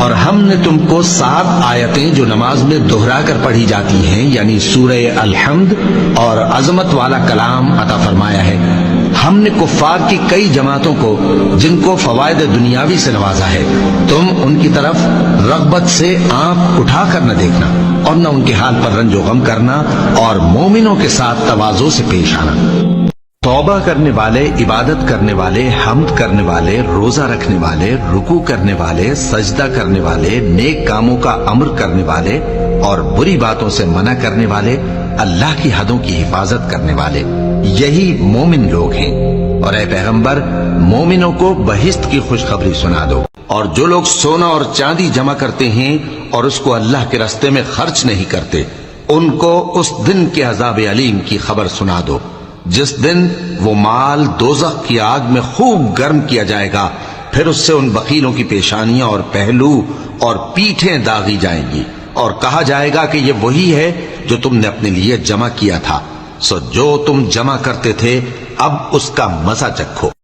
اور ہم نے تم کو 7 آیتیں جو نماز میں دہرا کر پڑھی جاتی ہیں یعنی سورہ الحمد اور عظمت والا کلام عطا فرمایا ہے۔ ہم نے کفار کی کئی جماعتوں کو جن کو فوائد دنیاوی سے نوازا ہے، تم ان کی طرف رغبت سے آنکھ اٹھا کر نہ دیکھنا اور نہ ان کے حال پر رنج و غم کرنا اور مومنوں کے ساتھ تواضع سے پیش آنا۔ توبہ کرنے والے، عبادت کرنے والے، حمد کرنے والے، روزہ رکھنے والے، رکوع کرنے والے، سجدہ کرنے والے، نیک کاموں کا امر کرنے والے اور بری باتوں سے منع کرنے والے، اللہ کی حدوں کی حفاظت کرنے والے، یہی مومن لوگ ہیں۔ اور اے پیغمبر، مومنوں کو بہشت کی خوشخبری سنا دو، اور جو لوگ سونا اور چاندی جمع کرتے ہیں اور اس کو اللہ کے راستے میں خرچ نہیں کرتے، ان کو اس دن کے عذاب علیم کی خبر سنا دو، جس دن وہ مال دوزخ کی آگ میں خوب گرم کیا جائے گا، پھر اس سے ان بخیلوں کی پیشانیاں اور پہلو اور پیٹھیں داغی جائیں گی، اور کہا جائے گا کہ یہ وہی ہے جو تم نے اپنے لیے جمع کیا تھا، سو جو تم جمع کرتے تھے اب اس کا مزہ چکھو۔